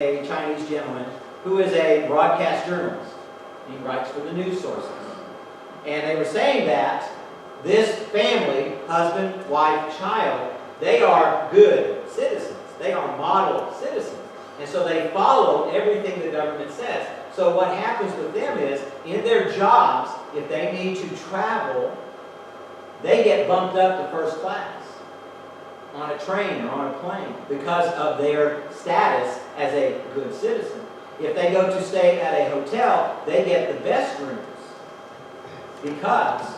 a Chinese gentleman who is a broadcast journalist. He writes for the news sources. And they were saying that this family, husband, wife, child, they are good citizens. They are model citizens. And so they follow everything the government says. So what happens with them is, in their jobs, if they need to travel, they get bumped up to first class on a train or on a plane because of their status as a good citizen. If they go to stay at a hotel, they get the best rooms because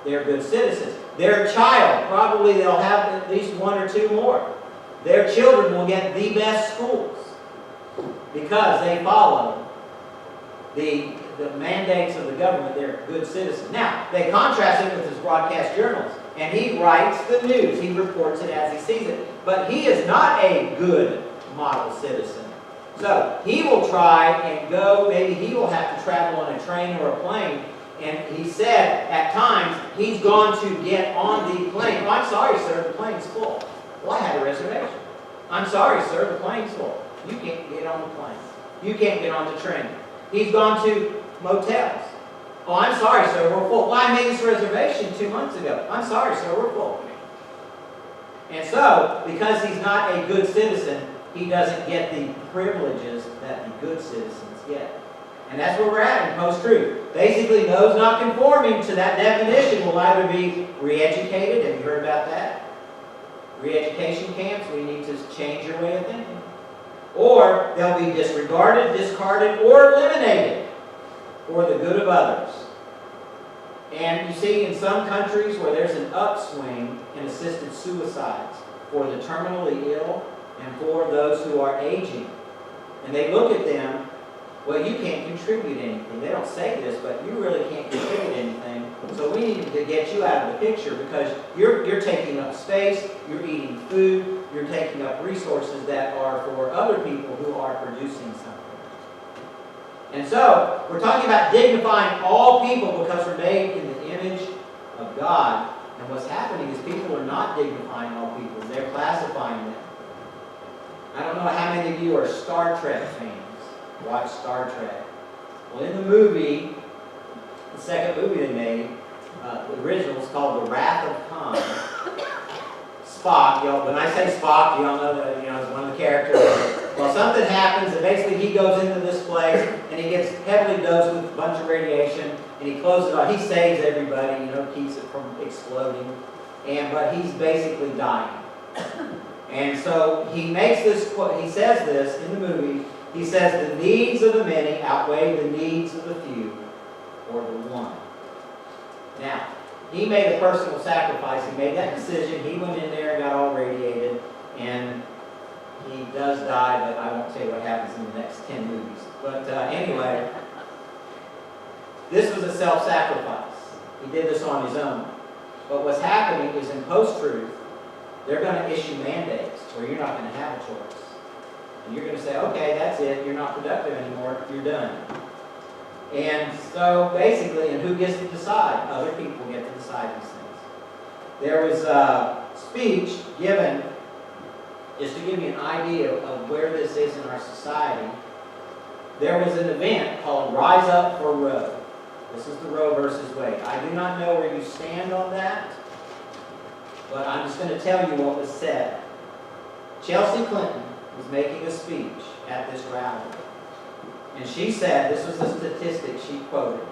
they're good citizens. Their child, probably they'll have at least one or two more. Their children will get the best schools because they follow the mandates of the government. They're good citizens. Now, they contrast it with his broadcast journalist, and he writes the news. He reports it as he sees it. But he is not a good model citizen. So he will try and go, maybe he will have to travel on a train or a plane. And he said at times he's gone to get on the plane. Oh, I'm sorry, sir, the plane's full. Well, I had a reservation. I'm sorry, sir, the plane's full. You can't get on the plane. You can't get on the train. He's gone to motels. Oh, I'm sorry, sir, we're full. Well, I made this reservation 2 months ago. I'm sorry, sir, we're full. And so, because he's not a good citizen, he doesn't get the privileges that the good citizens get. And that's where we're at in post-truth. Basically, those not conforming to that definition will either be re-educated. Have you heard about that? Re-education camps, we need to change your way of thinking. Or they'll be disregarded, discarded, or eliminated for the good of others. And you see, in some countries where there's an upswing in assisted suicides for the terminally ill and for those who are aging, and they look at them, well, you can't contribute anything. They don't say this, but you really can't contribute anything. So we need to get you out of the picture because you're taking up space, you're eating food, you're taking up resources that are for other people who are producing something. And so, we're talking about dignifying all people because we're made in the image of God. And what's happening is people are not dignifying all people. They're classifying them. I don't know how many of you are Star Trek fans. Watch Star Trek. Well, in the movie, the second movie they made, the original is called The Wrath of Khan. Spock, when I say Spock, y'all know that is one of the characters. Well, something happens, and basically he goes into this place, and he gets heavily dosed with a bunch of radiation, and he closes it off. He saves everybody, keeps it from exploding, but he's basically dying. And so he makes this quote. He says this in the movie. He says, "The needs of the many outweigh the needs of the few, or the one." Now, he made a personal sacrifice. He made that decision. He went in there and got all radiated, and he does die, but I won't tell you what happens in the next 10 movies. But anyway, this was a self-sacrifice. He did this on his own. But what's happening is in post-truth, they're going to issue mandates where you're not going to have a choice. And you're going to say, okay, that's it. You're not productive anymore. You're done. And so basically, and who gets to decide? Other people get to decide these things. There was a speech given, just to give you an idea of where this is in our society. There was an event called Rise Up for Roe. This is the Roe versus Wade. I do not know where you stand on that, but I'm just going to tell you what was said. Chelsea Clinton was making a speech at this rally. And she said, this was a statistic she quoted.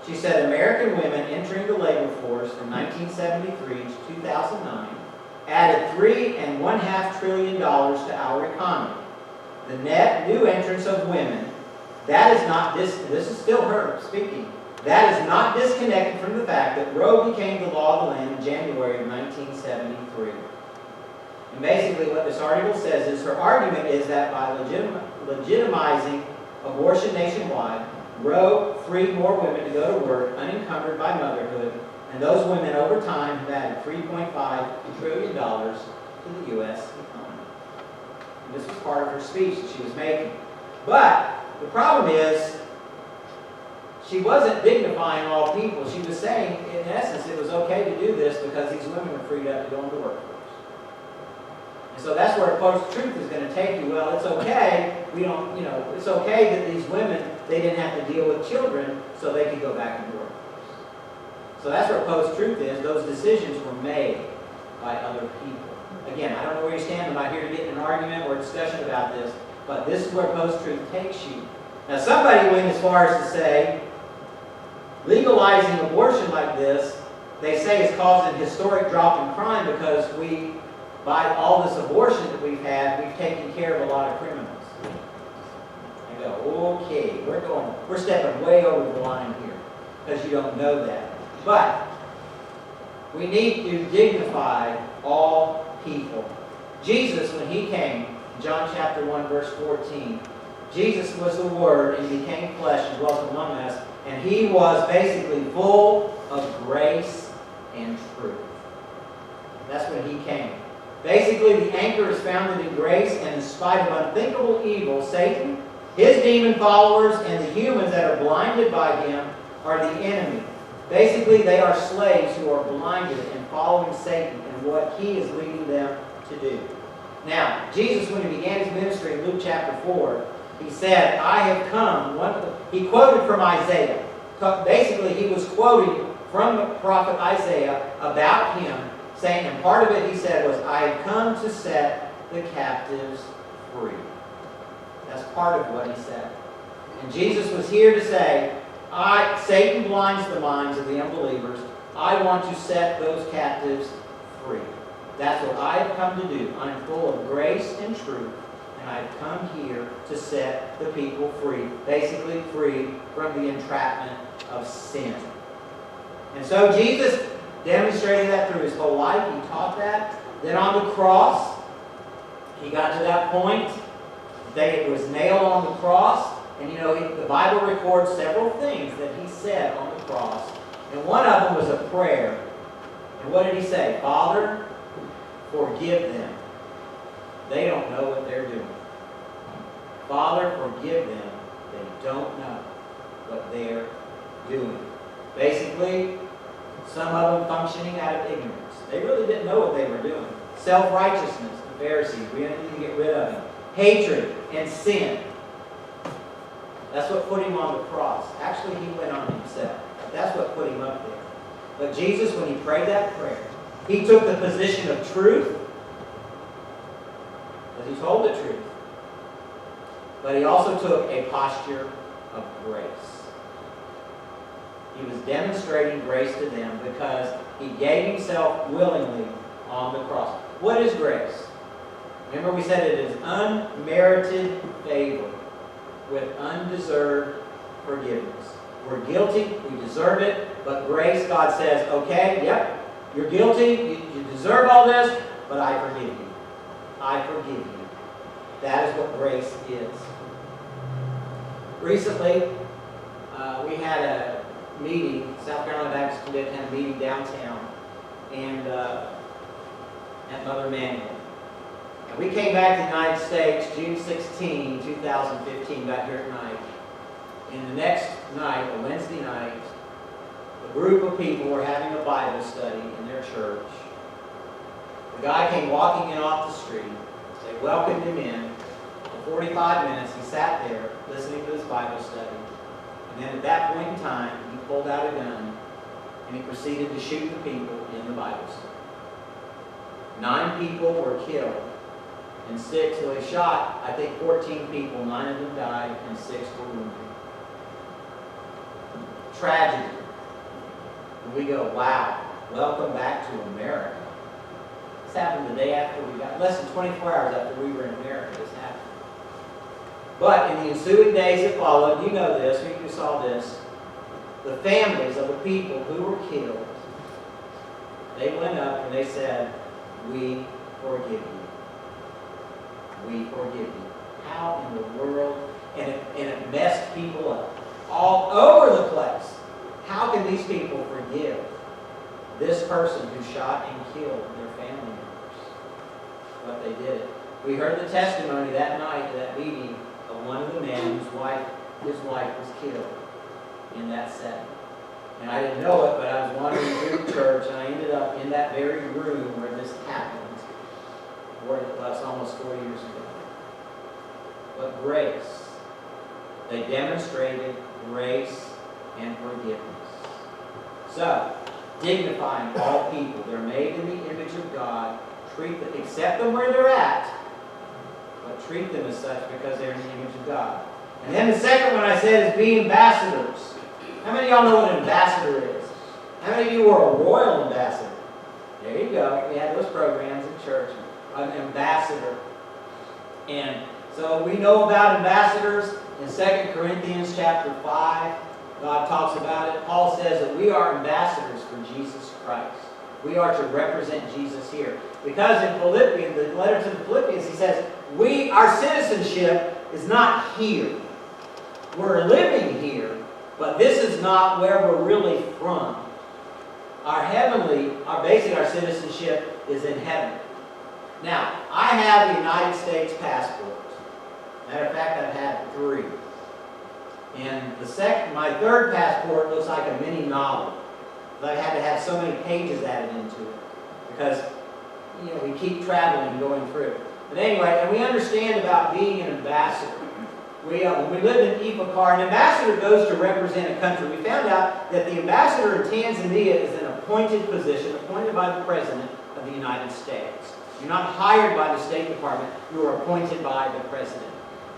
She said, American women entering the labor force from 1973 to 2009 added $3.5 trillion to our economy. The net new entrance of women, that is not, this is still her speaking, that is not disconnected from the fact that Roe became the law of the land in January of 1973. And basically what this article says is her argument is that by legitimizing abortion nationwide, Roe freed more women to go to work unencumbered by motherhood, and those women over time have added $3.5 trillion to the U.S. economy. And this was part of her speech that she was making. But the problem is, she wasn't dignifying all people. She was saying, in essence, it was okay to do this because these women were freed up to go into the workforce. And so that's where post-truth is going to take you. Well, it's okay. It's okay that these women, they didn't have to deal with children, so they could go back and work. So that's where post-truth is. Those decisions were made by other people. Again, I don't know where you stand. I'm not here to get in an argument or a discussion about this, but this is where post-truth takes you. Now, somebody went as far as to say, legalizing abortion like this, they say it's caused a historic drop in crime because by all this abortion that we've had, we've taken care of a lot of criminals. I go, okay, we're stepping way over the line here because you don't know that. But we need to dignify all people. Jesus, when he came, John chapter 1, verse 14, Jesus was the Word and became flesh and dwelt among us, and he was basically full of grace and truth. That's when he came. Basically, the anchor is founded in grace, and in spite of unthinkable evil, Satan, his demon followers, and the humans that are blinded by him are the enemy. Basically, they are slaves who are blinded and following Satan and what he is leading them to do. Now, Jesus, when he began his ministry in Luke chapter 4, he said, I have come. He quoted from Isaiah. Basically, he was quoting from the prophet Isaiah about him, saying, and part of it he said was, I have come to set the captives free. That's part of what he said. And Jesus was here to say, Satan blinds the minds of the unbelievers. I want to set those captives free. That's what I have come to do. I am full of grace and truth, and I have come here to set the people free. Basically free from the entrapment of sin. And so Jesus demonstrated that through his whole life. He taught that. Then on the cross, he got to that point. It was nailed on the cross. And the Bible records several things that he said on the cross. And one of them was a prayer. And what did he say? Father, forgive them. They don't know what they're doing. Father, forgive them. They don't know what they're doing. Basically, some of them functioning out of ignorance. They really didn't know what they were doing. Self-righteousness, the Pharisees, we need to get rid of them. Hatred and sin. That's what put him on the cross. Actually, he went on himself. That's what put him up there. But Jesus, when he prayed that prayer, he took the position of truth, because he told the truth. But he also took a posture of grace. He was demonstrating grace to them because he gave himself willingly on the cross. What is grace? Remember we said it is unmerited favor with undeserved forgiveness. We're guilty, we deserve it, but grace, God says, okay, yep, you're guilty, you deserve all this, but I forgive you. I forgive you. That is what grace is. Recently, we had a meeting, South Carolina Baptist Convention had a meeting downtown, and at Mother Emanuel. And we came back to the United States June 16, 2015, got here at night. And the next night, a Wednesday night, a group of people were having a Bible study in their church. The guy came walking in off the street. They welcomed him in. For 45 minutes, he sat there listening to this Bible study. And then at that point in time, he pulled out a gun and he proceeded to shoot the people in the Bible study. 9 people were killed. And 6, so they shot, I think, 14 people. 9 of them died and 6 were wounded. Tragedy. And we go, wow, welcome back to America. This happened the day after we got, less than 24 hours after we were in America, this happened. But in the ensuing days that followed, you know this, you saw this, the families of the people who were killed, they went up and they said, we forgive you. We forgive you. How in the world? And it messed people up all over the place. How can these people forgive this person who shot and killed their family members? But they did it. We heard the testimony that night at that meeting of one of the men his wife was killed in that setting. And I didn't know it, but I was wandering through the church, and I ended up in that very room where this happened. Well, it's almost 4 years ago. But grace. They demonstrated grace and forgiveness. So, dignifying all people. They're made in the image of God. Treat them, accept them where they're at, but treat them as such because they're in the image of God. And then the second one I said is be ambassadors. How many of y'all know what an ambassador is? How many of you were a royal ambassador? There you go. We had those programs in church. An ambassador. And so we know about ambassadors in 2 Corinthians chapter 5. God talks about it. Paul says that we are ambassadors for Jesus Christ. We are to represent Jesus here. Because in Philippians, the letter to the Philippians, he says, our citizenship is not here. We're living here, but this is not where we're really from. Basically our citizenship is in heaven. Now, I have a United States passport. Matter of fact, I've had 3. And my third passport looks like a mini novel. I had to have so many pages added into it because, we keep traveling and going through. But anyway, and we understand about being an ambassador. When we lived in Ipakar, an ambassador goes to represent a country. We found out that the ambassador in Tanzania is an appointed position, appointed by the President of the United States. You're not hired by the State Department. You are appointed by the President.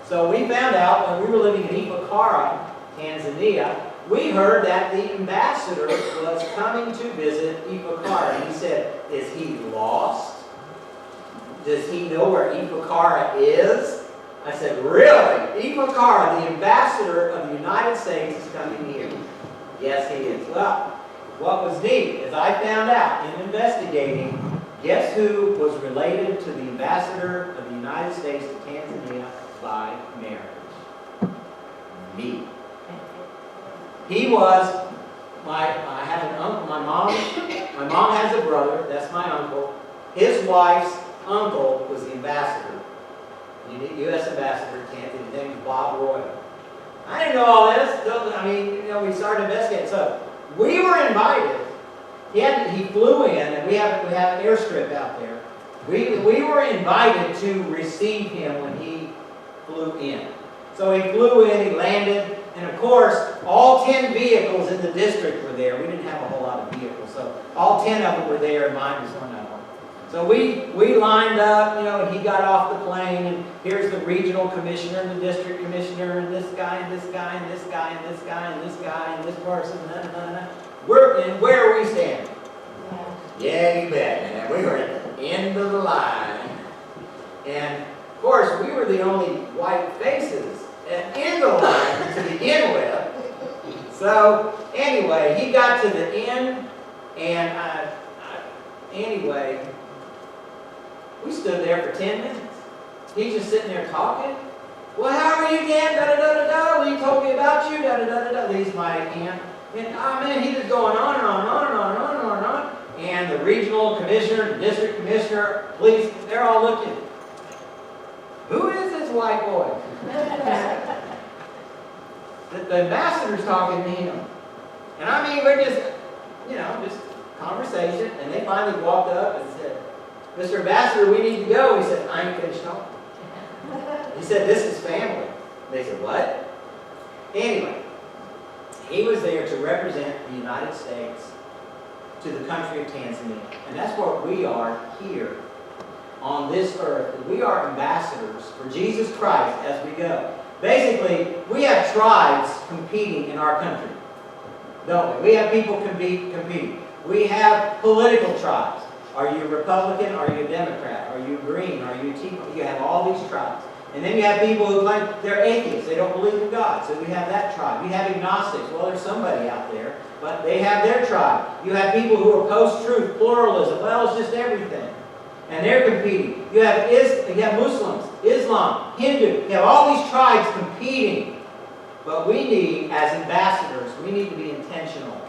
So we found out when we were living in Ipakara, Tanzania, we heard that the ambassador was coming to visit Ipakara. And he said, is he lost? Does he know where Ipakara is? I said, really? Ipakara, the ambassador of the United States, is coming here. Yes, he is. Well, what was neat is I found out in investigating, guess who was related to the ambassador of the United States to Tanzania by marriage? Me. He was I have an uncle, my mom has a brother, that's my uncle. His wife's uncle was the ambassador, the U.S. ambassador to Tanzania. His name was Bob Royal. I didn't know all this. We started investigating. So we were invited. He flew in, and we have an airstrip out there. We were invited to receive him when he flew in. So he flew in, he landed, and of course, all 10 vehicles in the district were there. We didn't have a whole lot of vehicles, so all 10 of them were there, and mine was one of them. So we lined up, and he got off the plane, and here's the regional commissioner, and the district commissioner, and this guy, and this guy, and this guy, and this guy, and this guy, and this person, and where are we standing? Yeah, you bet, man. We were at the end of the line. And, of course, we were the only white faces in the line to begin with. So, anyway, he got to the end, and anyway, we stood there for 10 minutes. He's just sitting there talking. Well, how are you again? Da-da-da-da-da. Well, he told me about you. Da-da-da-da-da. He's my aunt. And, he was going on and on and on and on and on and on and on. And the regional commissioner, the district commissioner, police, they're all looking. Who is this white boy? the ambassador's talking to him. And we're just conversation. And they finally walked up and said, Mr. Ambassador, we need to go. He said, I ain't finished talking. He said, this is family. They said, what? Anyway, he was there to represent the United States to the country of Tanzania. And that's what we are here on this earth. We are ambassadors for Jesus Christ as we go. Basically, we have tribes competing in our country, don't we? We have people competing. We have political tribes. Are you a Republican? Are you a Democrat? Are you green? Are you Tea? You have all these tribes. And then you have people who claim they're atheists. They don't believe in God. So we have that tribe. We have agnostics. Well, there's somebody out there. But they have their tribe. You have people who are post-truth, pluralism. Well, it's just everything. And they're competing. You have Muslims, Islam, Hindu. You have all these tribes competing. But we need, as ambassadors, we need to be intentional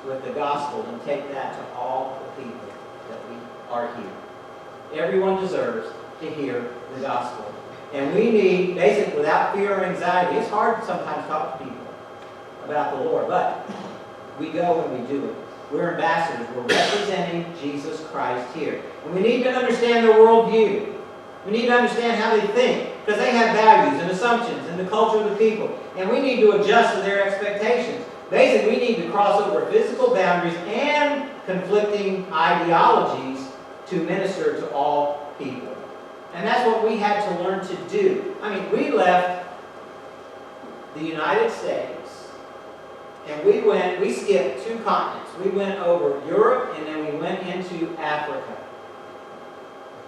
with the gospel and take that to all the people that we are here. Everyone deserves to hear the gospel. And we need, basically, without fear or anxiety, it's hard to sometimes talk to people about the Lord, but we go and we do it. We're ambassadors. We're representing Jesus Christ here. And we need to understand their worldview. We need to understand how they think, because they have values and assumptions in the culture of the people. And we need to adjust to their expectations. Basically, we need to cross over physical boundaries and conflicting ideologies to minister to all people. And that's what we had to learn to do. I mean, we left the United States and we skipped 2 continents. We went over Europe and then we went into Africa.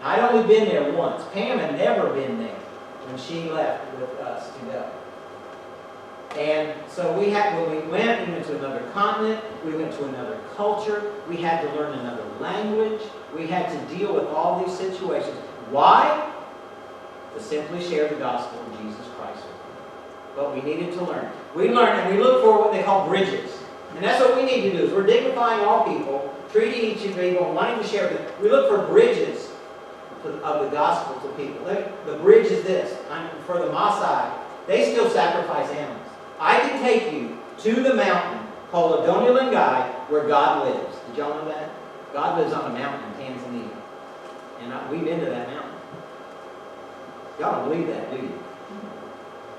I'd only been there once. Pam had never been there when she left with us to go. And so when we went to another continent, we went to another culture, we had to learn another language, we had to deal with all these situations. Why? To simply share the gospel of Jesus Christ with them. But we needed to learn. We learned and we look for what they call bridges. And that's what we need to do, is we're dignifying all people, treating each of people, and wanting to share with them. We look for bridges of the gospel to people. The bridge is this. For the Maasai, they still sacrifice animals. I can take you to the mountain called Adonilangai where God lives. Did y'all know that? God lives on a mountain in Tanzania. And we've been to that mountain. Y'all don't believe that, do you?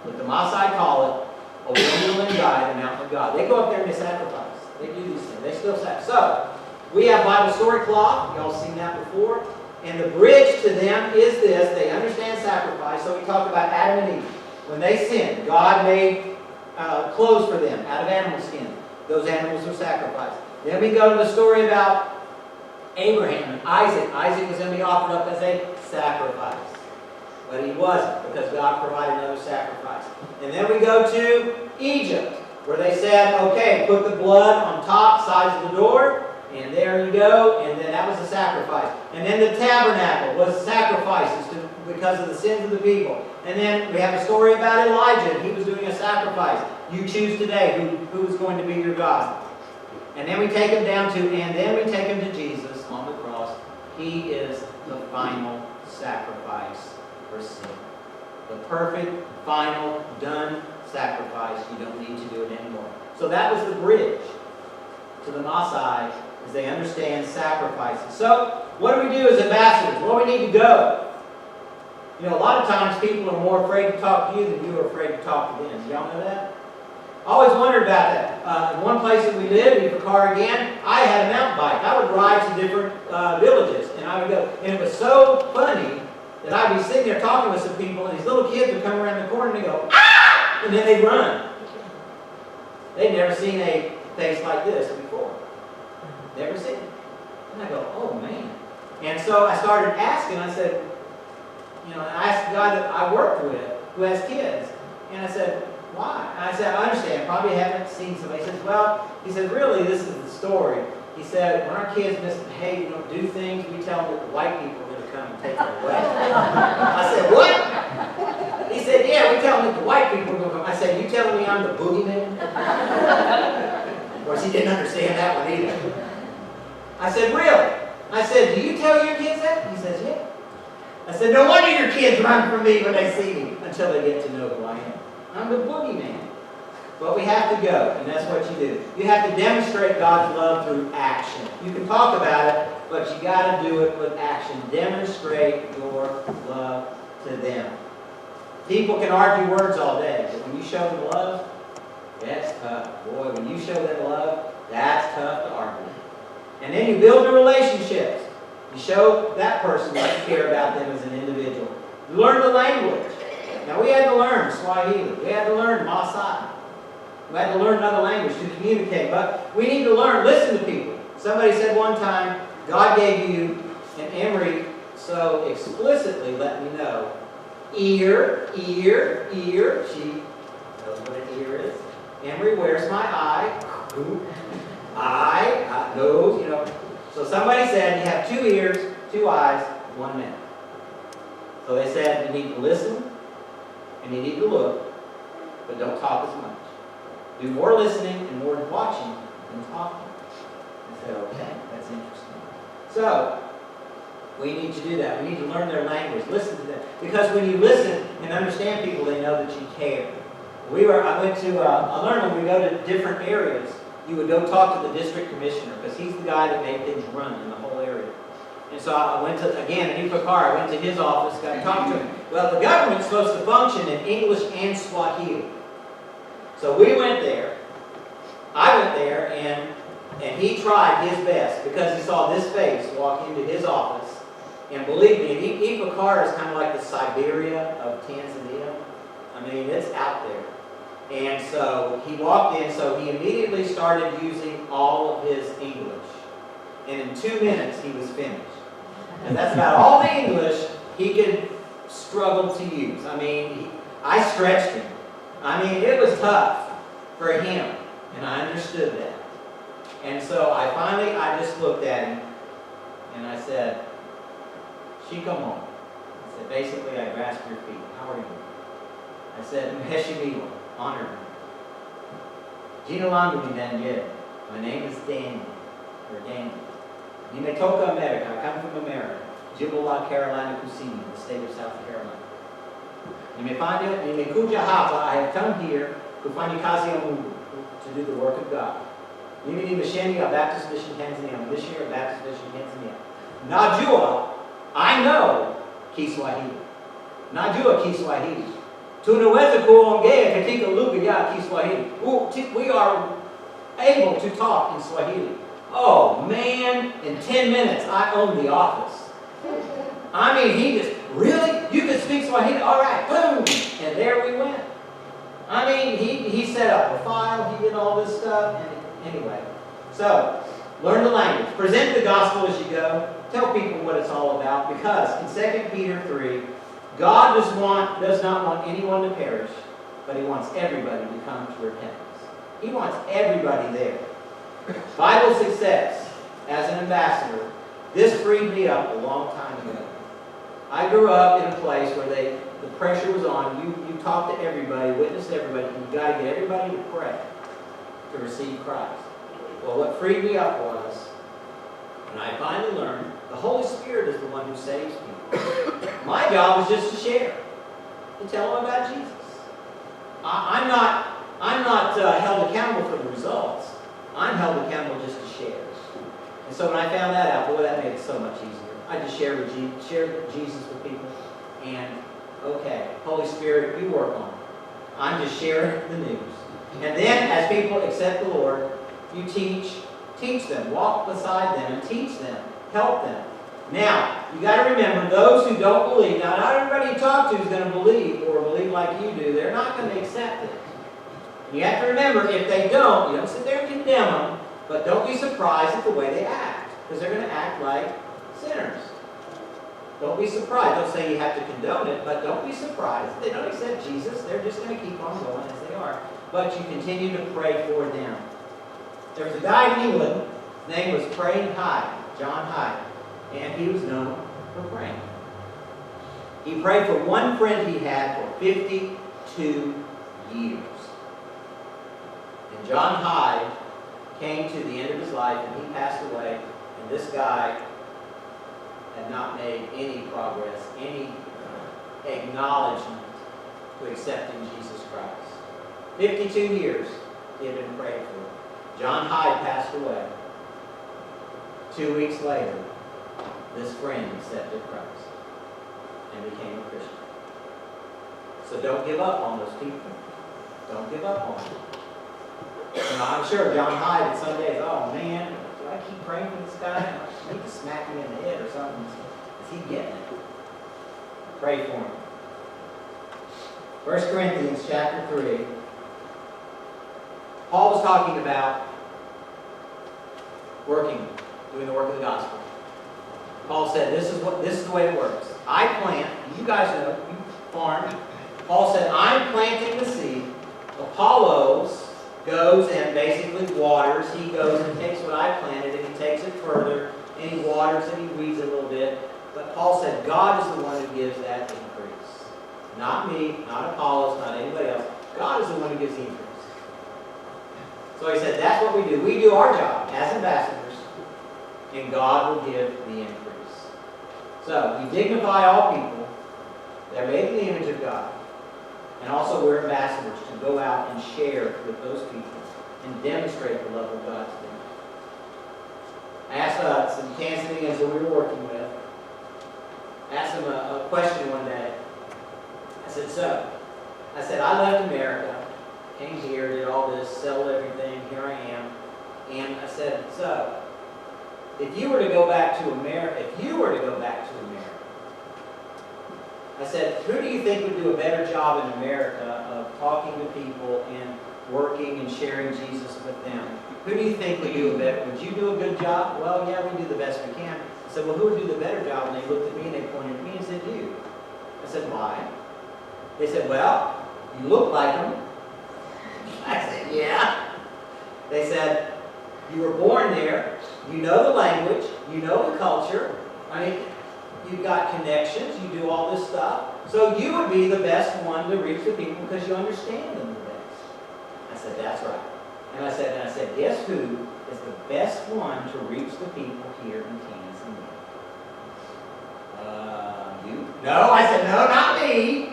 But the Maasai call it Adonilangai, the mountain of God. They go up there and they sacrifice. They do these things. They still sacrifice. So, we have Bible story cloth. Y'all seen that before. And the bridge to them is this. They understand sacrifice. So we talked about Adam and Eve. When they sinned, God made clothes for them out of animal skin. Those animals were sacrificed. Then we go to the story about Abraham and Isaac. Isaac was going to be offered up as a sacrifice. But he wasn't, because God provided another sacrifice. And then we go to Egypt, where they said, okay, put the blood on top sides of the door, and there you go, and then that was the sacrifice. And then the tabernacle was sacrifices because of the sins of the people. And then we have a story about Elijah. He was doing a sacrifice. You choose today who is going to be your God. And then we take him to Jesus on the cross. He is the final sacrifice for sin. The perfect, final, done sacrifice. You don't need to do it anymore. So that was the bridge to the Maasai, as they understand sacrifices. So, what do we do as ambassadors? Well, we need to go. You know, a lot of times people are more afraid to talk to you than you are afraid to talk to them. Do y'all know that? I always wondered about that. In one place that we lived, in Car again, I had a mountain bike. I would ride to different villages, and I would go. And it was so funny that I'd be sitting there talking with some people, and these little kids would come around the corner and they go, ah! And then they'd run. They'd never seen a face like this before. Never seen it. And I go, oh man. And so I started asking, I said, I asked the guy that I worked with who has kids, and I said, why? And I said, I understand, probably haven't seen somebody. He says, well, really, this is the story. He said, when our kids misbehave, do things, we tell them that the white people are going to come and take them away. I said, what? He said, yeah, we tell them that the white people are going to come. I said, you telling me I'm the boogeyman? Of course, he didn't understand that one either. I said, really? I said, do you tell your kids that? He says, yeah. I said, no wonder your kids run from me when they see me, until they get to know who I am. I'm the boogeyman. But we have to go, and that's what you do. You have to demonstrate God's love through action. You can talk about it, but you got to do it with action. Demonstrate your love to them. People can argue words all day, but when you show them love, that's tough. Boy, when you show them love, that's tough to argue. And then you build the relationships. You show that person that you care about them as an individual. You learn the language. Now we had to learn Swahili. We had to learn Maasai. We had to learn another language to communicate. But we need to learn, listen to people. Somebody said one time, God gave you, and Emery so explicitly let me know, ear. She knows what an ear is. Emery, where's my eye? Eye, nose, So somebody said you have 2 ears, 2 eyes, 1 mouth. So they said you need to listen and you need to look, but don't talk as much. Do more listening and more watching than talking. I said, okay, that's interesting. So we need to do that. We need to learn their language, listen to them. Because when you listen and understand people, they know that you care. I learned when we go to different areas, you would go talk to the district commissioner, because he's the guy that made things run in the whole area. And so I went to, again, in Ifakar, I went to his office, got to talk to him. Well, the government's supposed to function in English and Swahili. So we went there. I went there, and he tried his best, because he saw this face walk into his office. And believe me, Ifakar is kind of like the Siberia of Tanzania. I mean, it's out there. And so he walked in, so he immediately started using all of his English. And in 2 minutes, he was finished. And that's about all the English he could struggle to use. I mean, I stretched him. I mean, it was tough for him. And I understood that. And so I just looked at him, and I said, Shikomo. I said, basically, I grasped your feet. How are you? I said, Mheshimiwa, honor me. Jina langu ni Daniel. My name is Daniel, or Daniel. Nimetoka America. I come from America. Jimbo la Carolina Kusini, the state of South Carolina. Nimekuja hapa. I have come here kufanya kazi ya Mungu, to do the work of God. Mimi ni misheni ya Baptist Mission Tanzania. I'm a missionary of Baptist Mission Tanzania. Najua, I know Kiswahili. Najua Kiswahili. Tunaweza kuongea katika lugha ya Kiswahili. We are able to talk in Swahili. Oh man, in 10 minutes I owned the office. I mean, he just, really? You can speak Swahili? All right, boom! And there we went. I mean, he set up a file, he did all this stuff, and anyway. So, learn the language. Present the gospel as you go. Tell people what it's all about, because in 2 Peter 3, God does not want anyone to perish, but He wants everybody to come to repentance. He wants everybody there. Bible success as an ambassador, this freed me up a long time ago. I grew up in a place where the pressure was on. You talk to everybody, witness to everybody, and you've got to get everybody to pray to receive Christ. Well, what freed me up was, and I finally learned, the Holy Spirit is the one who saves people. My job was just to share, to tell them about Jesus. I'm not held accountable for the results. I'm held accountable just to share. And so when I found that out, boy, that made it so much easier. I just shared Jesus with people, and okay, Holy Spirit, you work on it. I'm just sharing the news. And then as people accept the Lord, you teach them, walk beside them and teach them, help them. Now, you got to remember, those who don't believe, now not everybody you talk to is going to believe or believe like you do. They're not going to accept it. And you have to remember, if they don't, you don't sit there and condemn them, but don't be surprised at the way they act, because they're going to act like sinners. Don't be surprised. Don't say you have to condone it, but don't be surprised. If they don't accept Jesus, they're just going to keep on going as they are. But you continue to pray for them. There was a guy in England, his name was Praying Hyde, John Hyde, and he was known for praying. He prayed for one friend he had for 52 years. And John Hyde came to the end of his life, and he passed away, and this guy had not made any progress, any acknowledgement to accepting Jesus Christ. 52 years he had been prayed for. John Hyde passed away. 2 weeks later, this friend accepted Christ and became a Christian. So don't give up on those people. Don't give up on them. You know, I'm sure John Hyde some days, oh man, do I keep praying for this guy? I need to smack him in the head or something. Is he getting it? Pray for him. 1 Corinthians chapter 3. Paul was talking about working, doing the work of the gospel. Paul said, this is the way it works. I plant, you guys know, you farm. Paul said, I'm planting the seed. Apollos goes and basically waters. He goes and takes what I planted and he takes it further and he waters and he weeds a little bit. But Paul said, God is the one who gives that increase. Not me, not Apollos, not anybody else. God is the one who gives the increase. So he said, that's what we do. We do our job as ambassadors, and God will give the increase. So, we dignify all people. They're made in the image of God. And also we're ambassadors to go out and share with those people and demonstrate the love of God to them. I asked some Tanzanians that we were working with, I asked them a question one day. I said, I left America, came here, did all this, settled everything, here I am. And I said, so, if you were to go back to America, I said, who do you think would do a better job in America of talking to people and working and sharing Jesus with them? Who do you think would do a better? Would you do a good job? Well, yeah, we do the best we can. I said, well, who would do the better job? And they looked at me and they pointed at me and said, you. I said, why? They said, well, you look like them. I said, yeah. They said, you were born there. You know the language. You know the culture. I mean, you've got connections. You do all this stuff. So you would be the best one to reach the people because you understand them the best. I said, that's right. And I said, guess who is the best one to reach the people here in Tanzania? You? No, I said, no, not me.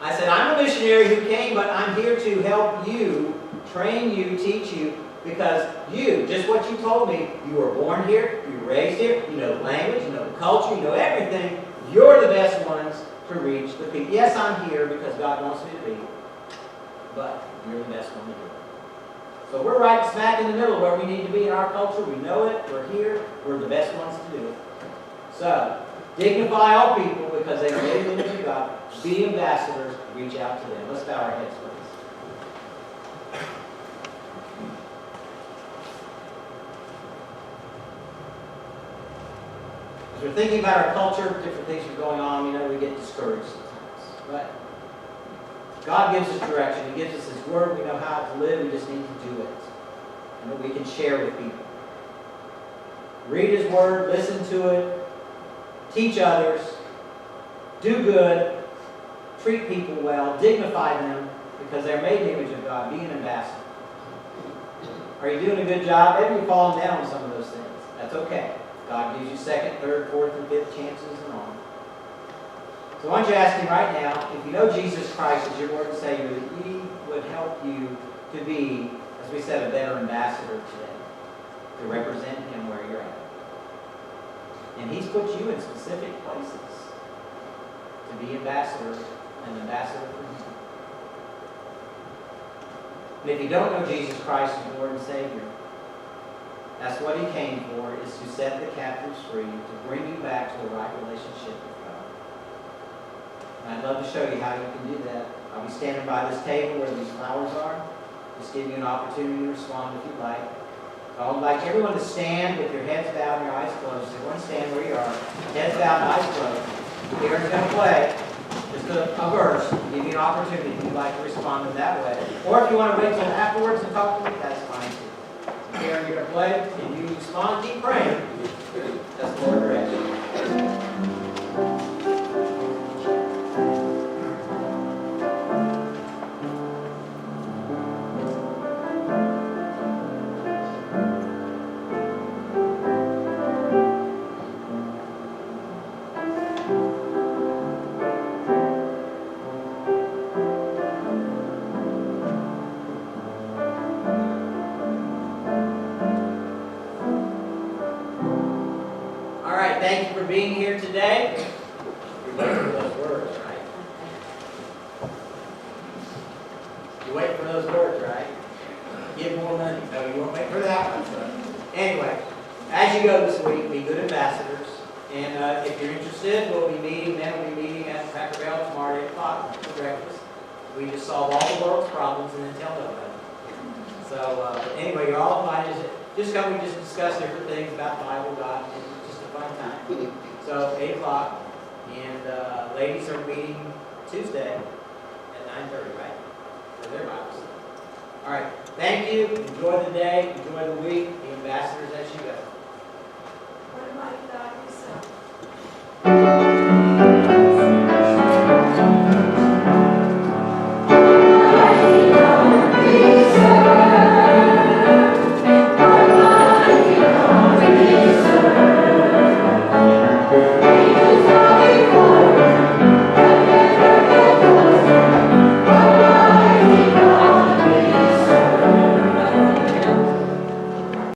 I said, I'm a missionary who came, but I'm here to help you, train you, teach you, because you, just what you told me, you were born here, you were raised here, you know the language, you know the culture, you know everything. You're the best ones to reach the people. Yes, I'm here because God wants me to be, but you're the best one to do it. So we're right smack in the middle where we need to be in our culture. We know it. We're here. We're the best ones to do it. So, dignify all people because they are made in the image of God. Be ambassadors. Reach out to them. Let's bow our heads, please. As we're thinking about our culture, different things are going on, we get discouraged sometimes. But God gives us direction. He gives us His Word. We know how to live. We just need to do it. And that we can share with people. Read His Word. Listen to it. Teach others. Do good. Treat people well. Dignify them because they're made in the image of God. Be an ambassador. Are you doing a good job? Maybe you've fallen down on some of those things. That's okay. God gives you second, third, fourth, and fifth chances and on. So I want you to ask Him right now, if you know Jesus Christ as your Lord and Savior, that He would help you to be, as we said, a better ambassador today, to represent Him where you're at. And He's put you in specific places to be ambassador, an ambassador for Him. And if you don't know Jesus Christ as your Lord and Savior, that's what He came for, is to set the captives free, to bring you back to a right relationship with God. And I'd love to show you how you can do that. I'll be standing by this table where these flowers are. Just give you an opportunity to respond if you'd like. I would like everyone to stand with your heads bowed and your eyes closed. So everyone stand where you are. Heads bowed, eyes closed. Aaron's going to play just a verse. Give you an opportunity if you'd like to respond in that way. Or if you want to wait till afterwards and talk to me, that's fine too. Aaron, you're going to play. If you respond, keep praying. That's the Lord direction. Thank you for being here today. You're waiting for those words, right? You wait for those words, right? Give more money. No, you won't wait for that one. So. Anyway, as you go this week, be good ambassadors. And if you're interested, we'll be meeting at Cracker Barrel tomorrow at 8 o'clock for breakfast. We just solve all the world's problems and then tell nobody. So anyway, you're all invited. Just come, we just discuss different things about the Bible, God. Fun time. So 8 o'clock, and ladies are meeting Tuesday at 9:30, right? For their Bibles. All right. Thank you. Enjoy the day. Enjoy the week. Be ambassadors as you go. What about you, God, yourself?